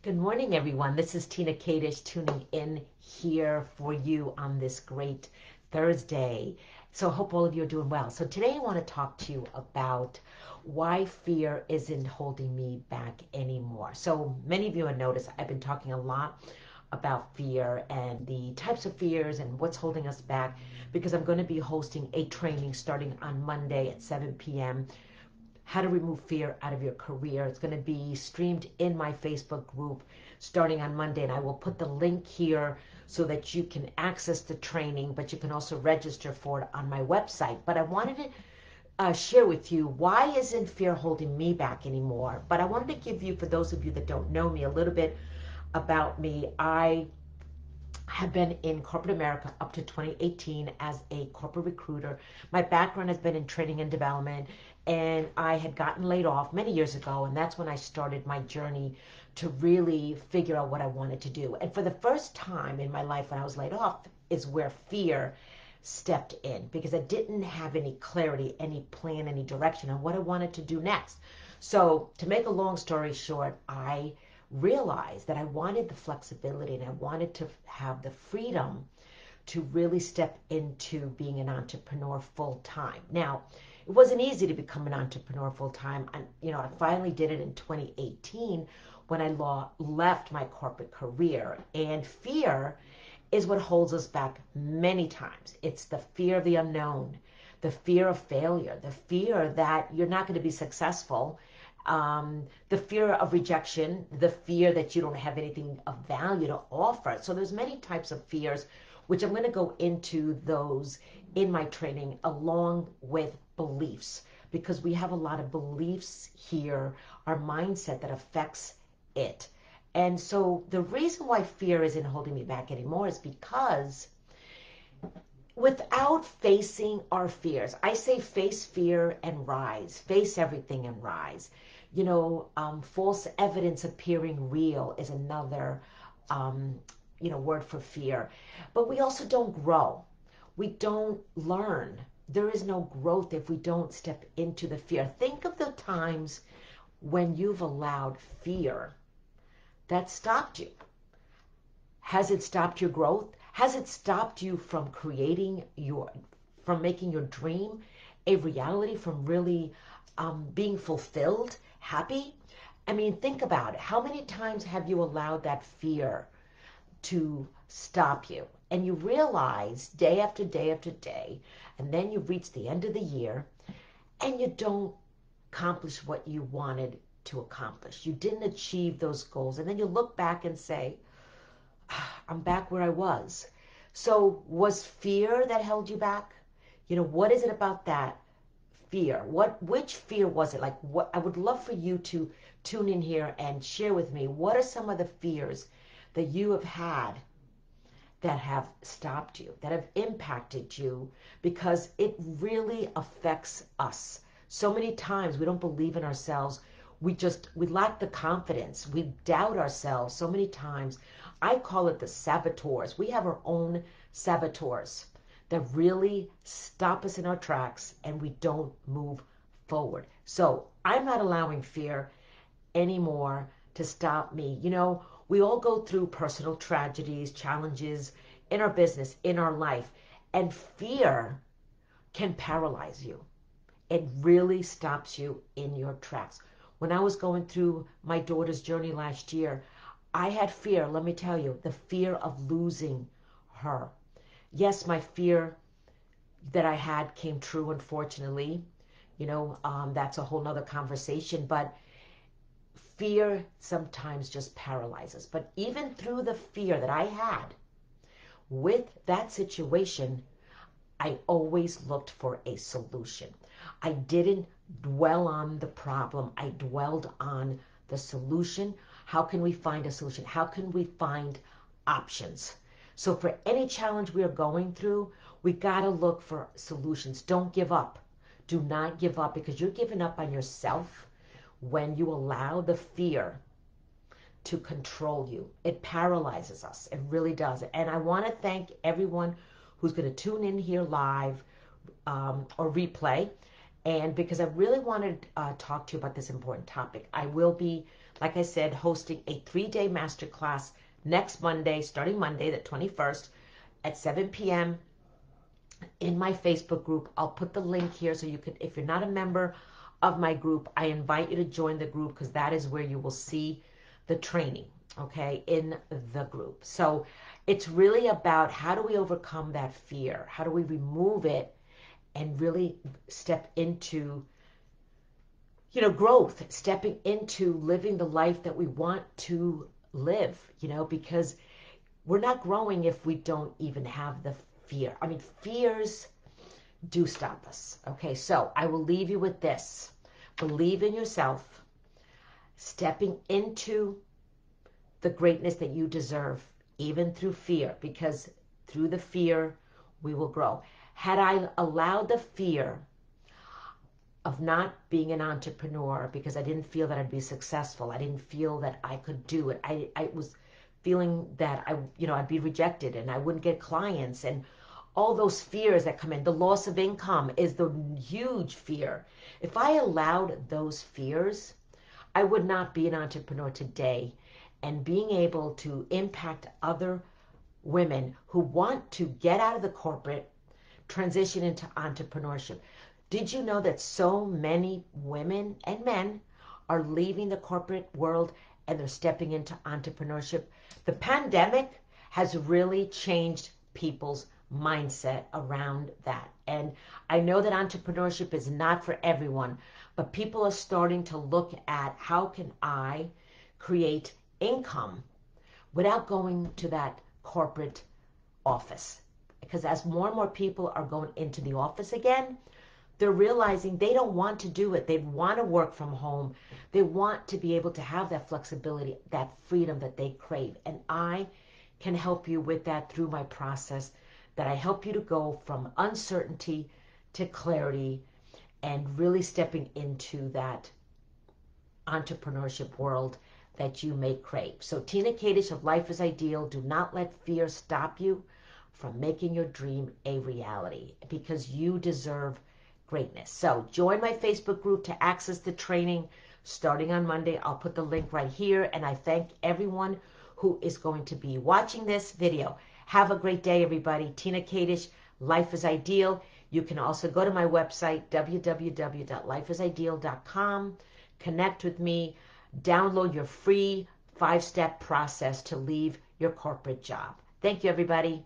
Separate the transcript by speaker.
Speaker 1: Good morning, everyone. This is Tina Kadish tuning in here for you on this great Thursday. So I hope all of you are doing well. So today I want to talk to you about why fear isn't holding me back anymore. So many of you have noticed I've been talking a lot about fear and the types of fears and what's holding us back because I'm going to be hosting a training starting on Monday at 7 p.m. How to remove fear out of your career. It's going to be streamed in my Facebook group starting on Monday, and I will put the link here so that you can access the training, but you can also register for it on my website. But I wanted to share with you, why isn't fear holding me back anymore? But I wanted to give you, for those of you that don't know me, a little bit about me. I have been in corporate America up to 2018 as a corporate recruiter. My background has been in training and development, and I had gotten laid off many years ago, and that's when I started my journey to really figure out what I wanted to do. And for the first time in my life when I was laid off is where fear stepped in, because I didn't have any clarity, any plan, any direction on what I wanted to do next. So to make a long story short, I realized that I wanted the flexibility and I wanted to have the freedom to really step into being an entrepreneur full time. Now, it wasn't easy to become an entrepreneur full time. I finally did it in 2018 when I left my corporate career. And fear is what holds us back many times. It's the fear of the unknown, the fear of failure, the fear that you're not going to be successful, the fear of rejection, the fear that you don't have anything of value to offer. So there's many types of fears, which I'm going to go into those in my training along with beliefs, because we have a lot of beliefs here, our mindset that affects it. And so the reason why fear isn't holding me back anymore is because without facing our fears, I say face fear and rise, face everything and rise. False evidence appearing real is another, word for fear. But we also don't grow. We don't learn. There is no growth if we don't step into the fear. Think of the times when you've allowed fear that stopped you. Has it stopped your growth? Has it stopped you from from making your dream a reality, from really being fulfilled, happy? I mean, think about it. How many times have you allowed that fear to stop you? And you realize day after day after day, and then you reach the end of the year, and you don't accomplish what you wanted to accomplish. You didn't achieve those goals. And then you look back and say, I'm back where I was. So was fear that held you back? What is it about that fear? Which fear was it? Like, what I would love for you to tune in here and share with me, what are some of the fears that you have had that have stopped you, that have impacted you, because it really affects us. So many times we don't believe in ourselves. We lack the confidence. We doubt ourselves so many times. I call it the saboteurs. We have our own saboteurs that really stop us in our tracks and we don't move forward. So I'm not allowing fear anymore to stop me. We all go through personal tragedies, challenges in our business, in our life, and fear can paralyze you. It really stops you in your tracks. When I was going through my daughter's journey last year, I had fear, let me tell you, the fear of losing her. Yes, my fear that I had came true, unfortunately. That's a whole nother conversation, but fear sometimes just paralyzes. But even through the fear that I had with that situation, I always looked for a solution. I didn't dwell on the problem. I dwelled on the solution. How can we find a solution? How can we find options? So for any challenge we are going through, we got to look for solutions. Don't give up. Do not give up, because you're giving up on yourself when you allow the fear to control you. It paralyzes us. It really does. And I want to thank everyone who's going to tune in here live or replay. And because I really wanted to talk to you about this important topic, I will be, like I said, hosting a 3-day masterclass next Monday, starting Monday, the 21st, at 7 p.m. in my Facebook group. I'll put the link here so you can, if you're not a member of my group, I invite you to join the group, because that is where you will see the training, okay, in the group. So it's really about, how do we overcome that fear? How do we remove it and really step into, growth, stepping into living the life that we want to live, because we're not growing if we don't even have the fear. I mean, fears do stop us. Okay, so I will leave you with this. Believe in yourself, stepping into the greatness that you deserve, even through fear, because through the fear, we will grow. Had I allowed the fear of not being an entrepreneur, because I didn't feel that I'd be successful, I didn't feel that I could do it, I was feeling that I'd be rejected and I wouldn't get clients, and all those fears that come in. The loss of income is the huge fear. If I allowed those fears, I would not be an entrepreneur today, and being able to impact other women who want to get out of the corporate, transition into entrepreneurship. Did you know that so many women and men are leaving the corporate world and they're stepping into entrepreneurship? The pandemic has really changed people's mindset around that. And I know that entrepreneurship is not for everyone, but people are starting to look at, how can I create income without going to that corporate office? Because as more and more people are going into the office again, they're realizing they don't want to do it. They want to work from home. They want to be able to have that flexibility, that freedom that they crave. And I can help you with that through my process, that I help you to go from uncertainty to clarity and really stepping into that entrepreneurship world that you may crave. So Tina Kadish of Life is Ideal, do not let fear stop you from making your dream a reality, because you deserve greatness. So join my Facebook group to access the training starting on Monday. I'll put the link right here, and I thank everyone who is going to be watching this video. Have a great day, everybody. Tina Kadish, Life is Ideal. You can also go to my website, www.lifeisideal.com. Connect with me. Download your free 5-step process to leave your corporate job. Thank you, everybody.